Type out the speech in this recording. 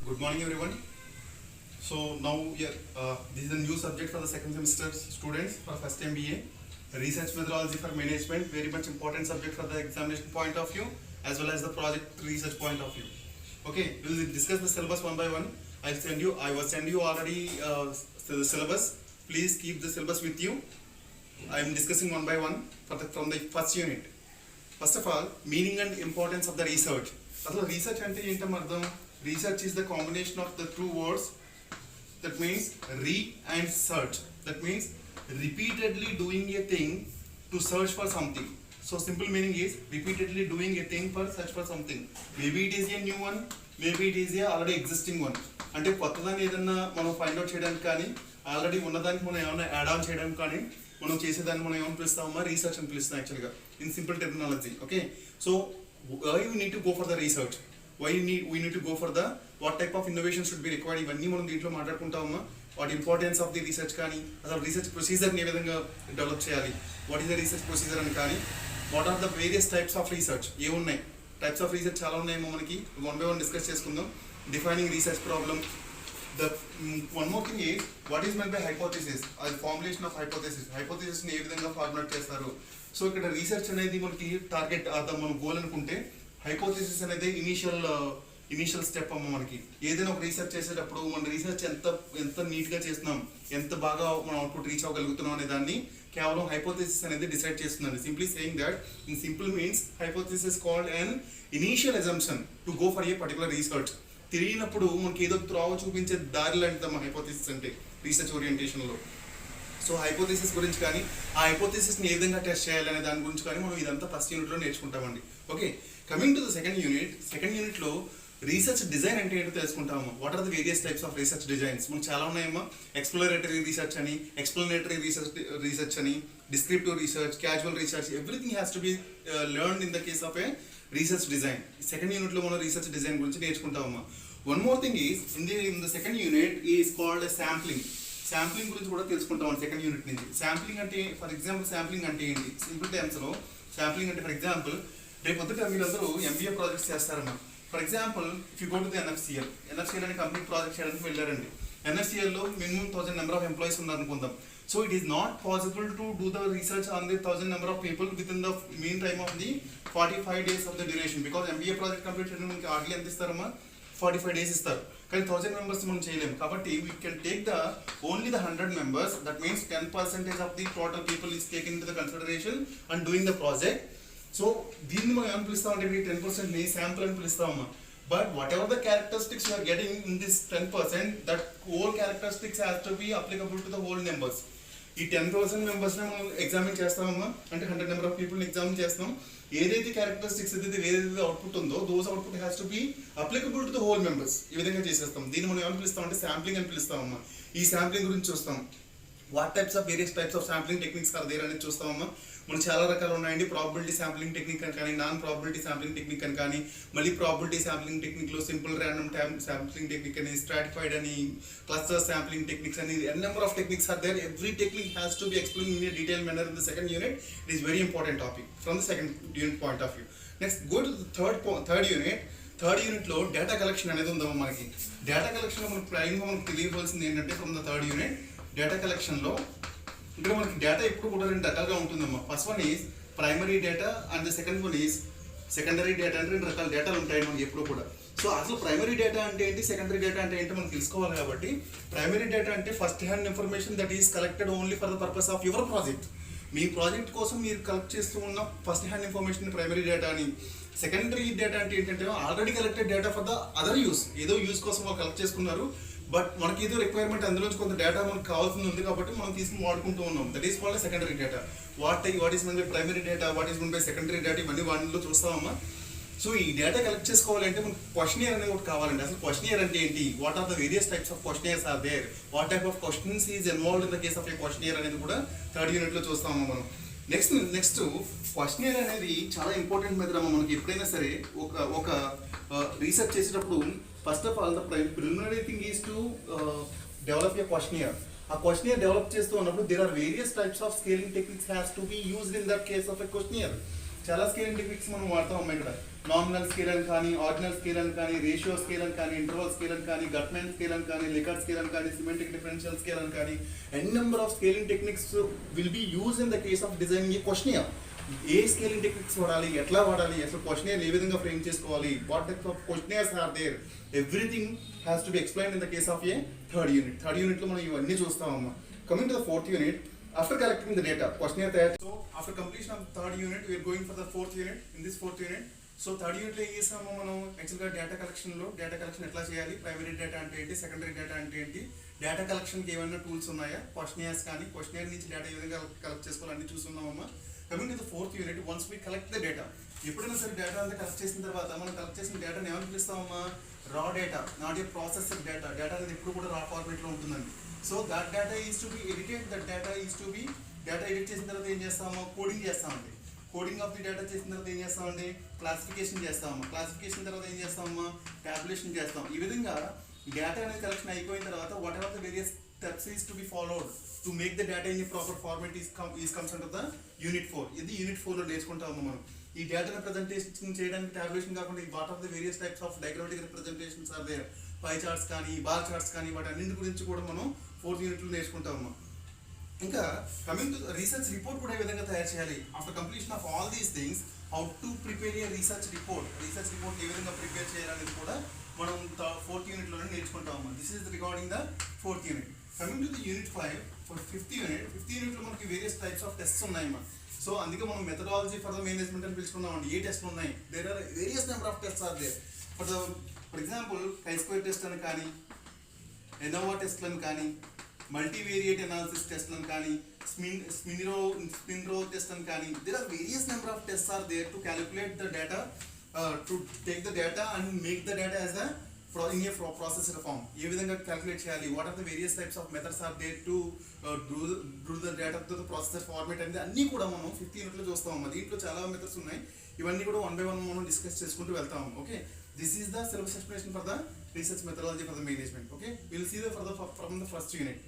Good morning, everyone. So now this is a new subject for the second semester students for first MBA. Research methodology for management, very much important subject for the examination point of view as well as the project research point of view. Okay, we will discuss the syllabus one by one. I will send you already the syllabus. Please keep the syllabus with you. I am discussing one by one from the first unit. First of all, meaning and importance of the research. So research ante entam ardham. Research is the combination of the two words. That means re and search. That means repeatedly doing a thing to search for something. So simple meaning is repeatedly doing a thing for search for something. Maybe it is a new one, maybe it is a already existing one. అంటే కొత్తదాన్ని ఏదన్నా మనం find out చేయడానికి కానీ already ఉన్నదానికి మనం ఏమైనా add on చేయడానికి కానీ మనం చేసేదాన్ని మనం ఏమైనా పిలుస్తామా రీసెర్చ్ అని పిలుస్తాం యాక్చువల్గా in simple technology. Okay, so why you need to go for the research, why we need to go for the what type of innovation should be required, ఇవన్నీ మనం దీంట్లో మాట్లాడుకుంటామా. What importance of the research కానీ అసలు research ప్రొసీజర్ని ఏ విధంగా develop చేయాలి, what is the research procedure అని కానీ what are the various types of research ఏమున్నాయి, టైప్స్ ఆఫ్ రీసెర్చ్ చాలా ఉన్నాయేమో మనకి వన్ బై వన్ డిస్కస్ చేసుకుందాం. Defining research problem. The one more thing is what is meant by hypothesis, or formulation of hypothesis. Hypothesis ని ఏ విధంగా formulate చేస్తారు. So ఇక్కడ research అనేది మనకి టార్గెట్ మన గోల్ అనుకుంటే హైపోథెసిస్ అనేది ఇనిషియల్ స్టెప్ అమ్మ. మనకి ఏదైనా ఒక రీసెర్చ్ చేసేటప్పుడు మన రీసెర్చ్ ఎంత నీట్గా చేస్తున్నాం, ఎంత బాగా మనం అవుట్పుట్ రీచ్ అవ్వగలుగుతున్నాం అనే దాన్ని కేవలం హైపోథెసిస్ అనేది డిసైడ్ చేస్తుందండి. Simply saying that in simple means hypothesis called an initial assumption to go for a particular research. తిరిగినప్పుడు మనకి ఏదో త్రోవ చూపించే దారి లాంటిది మా హైపోథెసిస్ అంటే రీసెర్చ్ ఓరియంటేషన్లో. సో హైపోథెసిస్ గురించి కానీ ఆ హైపోథెసిస్ని ఏ విధంగా టెస్ట్ చేయాలనే దాని గురించి కానీ మనం ఇదంతా ఫస్ట్ యూనిట్లో నేర్చుకుంటామండి. Okay, coming to the second యూనిట్లో రీసెర్చ్ డిజైన్ అంటే ఏంటో తెలుసుకుంటాము. What are the various types of research designs. మనకు చాలా ఉన్నాయమ్మా. ఎక్స్ప్లోరేటరీ రీసెర్చ్ అని, ఎక్స్ప్లనేటరీ రీసెర్చ్ అని, descriptive research, causal research, everything has to be learned in the case of a research design. Second యూనిట్లో మనం రీసెర్చ్ డిజైన్ గురించి నేర్చుకుంటామమ్మా. One more thing is in the second unit is called sampling. Sampling గురించి కూడా తెలుసుకుంటాం second unit నుంచి. Sampling అంటే for example sampling అంటే ఏంటి సింపుల్ టైమ్స్లో. శాంప్లింగ్ అంటే ఫర్ ఎగ్జాంపుల్ రేపు పొద్దుట మీరందరూ ఎంబీఏ ప్రాజెక్ట్స్ చేస్తారమ్మా. For example if you go to the NFCL అనే కంప్లీట్ ప్రాజెక్ట్ చేయడానికి వెళ్ళారండి. ఎన్ఎఫ్సిఎల్లో మినిమం 1000 నెంబర్ ఆఫ్ ఎంప్లాయీస్ ఉన్నారు అనుకుందాం. So it is not possible to do the research on the 1000 number of people within the mean time of the 45 days of the duration, because MBA project complete చేయడానికి hardly ఎంత ఇస్తారమ్మా, 45 days ఇస్తారు. కానీ 1000 members మనం చేయలేము. కాబట్టి we can take only the 100 members. That means 10% of the total people is taken into the consideration and doing the project. So దీన్ని మనం ఏమని పిలుస్తామంటే 10% ని శాంపుల్ అని పిలుస్తామమ్మా. But whatever the characteristics you are getting in this 10%, that whole characteristics has to be applicable to the whole numbers. ఈ 10,000 మెంబర్స్ని మనం examine చేస్తామమ్మా. అంటే 100 number of పీపుల్ని ఎగ్జామిన్ చేస్తాం. ఏదైతే క్యారెక్టరిస్టిక్స్ ఏదైతే అవుట్పుట్ ఉందో those output has to be applicable to the whole members. ఈ విధంగా చేసేస్తాం. దీన్ని మనం ఏమని పిలుస్తాం అంటే శాంప్లింగ్ అని పిలుస్తామమ్మా. ఈ శాంప్లింగ్ గురించి చూస్తాం. What types of various types of sampling techniques are there అనేది చూస్తామమ్మా. మనకు చాలా రకాలు ఉన్నాయండి. ప్రాబిలిటీ శాంప్లింగ్ టెక్నిక్ అని కానీ, నాన్ ప్రాబిలిటీ శాంప్లింగ్ టెక్నిక్ అని కానీ, మళ్ళీ ప్రాబిలిటీ శాంప్లింగ్ టెక్నిక్లో సింపుల్ ర్యాండమ్ శాంప్లింగ్ టెక్నిక్ అని, స్ట్రాటిఫైడ్ అని, క్లస్టర్ శాంప్లింగ్ టెక్నిక్స్ అని, n number of techniques are there. Every technique has to be explain in a detail manner in the second unit. It is very important topic from the second unit point of view. Next go to third unit. Third యూనిట్లో data collection అనేది ఉందమ్మా. మనకి data కలెక్షన్లో మనకు ప్రైమ్గా మనకు తెలియవలసింది ఏంటంటే from the third unit data కలెక్షన్లో ఇక్కడ మనకి డేటా ఎప్పుడు కూడా 2 రకాలుగా ఉంటుందమ్మా. First one is primary data and the second one is secondary data. అంటే 2 రకాల డేటాలు ఉంటాయి మనకి ఎప్పుడు కూడా. సో అసలు ప్రైమరీ డేటా అంటే ఏంటి, సెకండరీ డేటా అంటే ఏంటి మనం తెలుసుకోవాలి. కాబట్టి ప్రైమరీ డేటా అంటే first hand information that is collected only for the purpose of your project. Me project కోసం మీరు కలెక్ట్ చేస్తూ ఉన్న first hand information primary data అని. సెకండరీ డేటా అంటే ఏంటంటే already collected data for the other use. ఏదో use కోసం వాళ్ళు కలెక్ట్ చేసుకున్నారు, బట్ మనకి ఏదో రిక్వైర్మెంట్ అందులోంచి కొంత డేటా మనకు కావాల్సింది ఉంది కాబట్టి మనం తీసుకుని వాడుకుంటూ ఉన్నాం. That is called secondary data. What is mean by primary data, what is mean by secondary data, ఇవన్నీ వాటిలో చూస్తామమ్మా. సో ఈ డేటా కలెక్ట్ చేసుకోవాలంటే మనకు క్వశ్చనియర్ అనేది ఒకటి కావాలండి. అసలు క్వశ్చనియర్ అంటే ఏంటి, what are the various types of questionnaires are there, what type of questions is involved in the case of a questionnaire అనేది కూడా థర్డ్ యూనిట్లో చూస్తామమ్మా మనం. నెక్స్ట్ క్వశ్చనియర్ అనేది చాలా ఇంపార్టెంట్ మెథడ్ అమ్మా. మనకి ఎప్పుడైనా సరే ఒక రీసెర్చ్ చేసేటప్పుడు first of all the preliminary thing is to develop a questionnaire. ఆ క్వశ్చనియర్ డెవలప్ చేస్తూ ఉన్నప్పుడు there are various types of scaling techniques has to be used in that case of a questionnaire. చాలా scaling techniques మనం వాడతాం అమ్మా. ఇక్కడ nominal scale అని కానీ, ఆర్డినల్ స్కేల్ అని కానీ, రేషియో స్కేల్ అని కానీ, ఇంటర్వల్ స్కేల్ అని కానీ, గట్మెన్ స్కేల్ అని కానీ, లికర్ట్ స్కేల్ అని కానీ, సిమెట్రిక్ డిఫరెన్షియల్ స్కేల్ అని కానీ, n number of scaling techniques will be use in the case of designing a questionnaire. ఏ స్కేలింగ్ టెక్నిక్స్ వాడాలి, ఎట్లా వాడాలి, అసలు క్వశ్చనియర్ ఏ విధంగా ఫ్రేమ్ చేసుకోవాలి, what types of questionnaires are there, everything has to be explained in the case of a third unit. థర్డ్ యూనిట్ లో మనం ఇవన్నీ చూస్తామమ్మా. Coming to the fourth unit, after collecting the data, questionnaire తయారు. So after completion of third unit, we are going for the fourth unit. In this fourth unit, so third unit లో ఏం చేస్తాము మనం, యాక్చువల్గా డేటా కలెక్షన్లో data collection ఎట్లా చేయాలి, primary data అంటే ఏంటి, సెకండరీ డేటా అంటే ఏంటి, డేటా కలెక్షన్కి ఏమైనా టూల్స్ ఉన్నాయా, క్వశ్చనియర్స్ కానీ, క్వశ్చనియర్ నుంచి డేటా ఏ విధంగా కలెక్ట్ చేసుకోవాలి అన్ని చూస్తున్నామమ్మా. Coming to the fourth unit, once we collect the data, ఎప్పుడైనా సరే డేటా అంతా కలెక్ట్ చేసిన తర్వాత మనం కలెక్ట్ చేసిన డేటాని ఏమని పిలుస్తామమ్మా, raw data, not a processed data. Data అనేది ఎప్పుడు కూడా రా ఫార్మేట్లో ఉంటుందండి. So that data is to be edited, that data is to be, data edit చేసిన తర్వాత ఏం చేస్తాము, కోడింగ్ చేస్తామండి. కోడింగ్ ఆఫ్ ది డేటా చేసిన తర్వాత ఏం చేస్తామండి, క్లాసిఫికేషన్ చేస్తాము. క్లాసిఫికేషన్ తర్వాత ఏం చేస్తామమ్మా, ట్యాబులేషన్ చేస్తాం. ఈ విధంగా డేటా అనేది కలెక్షన్ అయిపోయిన తర్వాత what ever the various steps is to be followed to make the data in proper format is comes under the unit 4. ఇది యూనిట్ 4 లో నేర్చుకుంటాము మనం. ఈ డేటాను ప్రజెంటేషన్ చేయడానికి ట్యాబులేషన్ కాకుండా what of the various types of diagrammatic representations are there, pie charts కానీ, bar charts కానీ, వాటి అన్నింటి గురించి కూడా మనం ఫోర్త్ యూనిట్లో నేర్చుకుంటామమ్మా. ఇంకా కమింగ్ టు రీసెర్చ్ రిపోర్ట్ కూడా ఏ విధంగా తయారు చేయాలి, after completion of all these things, how to prepare a research report, research report ఏ విధంగా ప్రిపేర్ చేయాలనేది కూడా మనం ఫోర్త్ యూనిట్లోనే నేర్చుకుంటామమ్మా. This is regarding the fourth unit. Coming to the unit 5, for fifth యూనిట్లో మనకి వేరియస్ టైప్స్ ఆఫ్ టెస్ట్స్ ఉన్నాయమ్మా. సో అందుకే మనం మెథడాలజీ ఫర్ ద మేనేజ్మెంట్ అని పిలుచుకున్నామండి. ఏ టెస్ట్లు ఉన్నాయి, there are various number of tests are there. For example chi-square test అని కానీ, ఎనోవా టెస్ట్లను కానీ, మల్టీవేరియేట్ అనాలిసిస్ టెస్ట్లను కానీ, స్పిన్ రో టెస్ట్ అని కానీ, there are various number of tests are there to calculate the data, to take the data and make the data as a in a processed form. ఏ విధంగా calculate చేయాలి, what are the various types of methods are there to do the data to the processor format అనేది అన్నీ కూడా మనం 5th యూనిట్లో చూస్తామమ్మా. దీంట్లో చాలా మెథడ్స్ ఉన్నాయి, ఇవన్నీ కూడా 1 by 1 మనం డిస్కస్ చేసుకుంటూ వెళ్తాము. Okay, this is the syllabus explanation for the research methodology for the management. Okay, will see the from the first unit.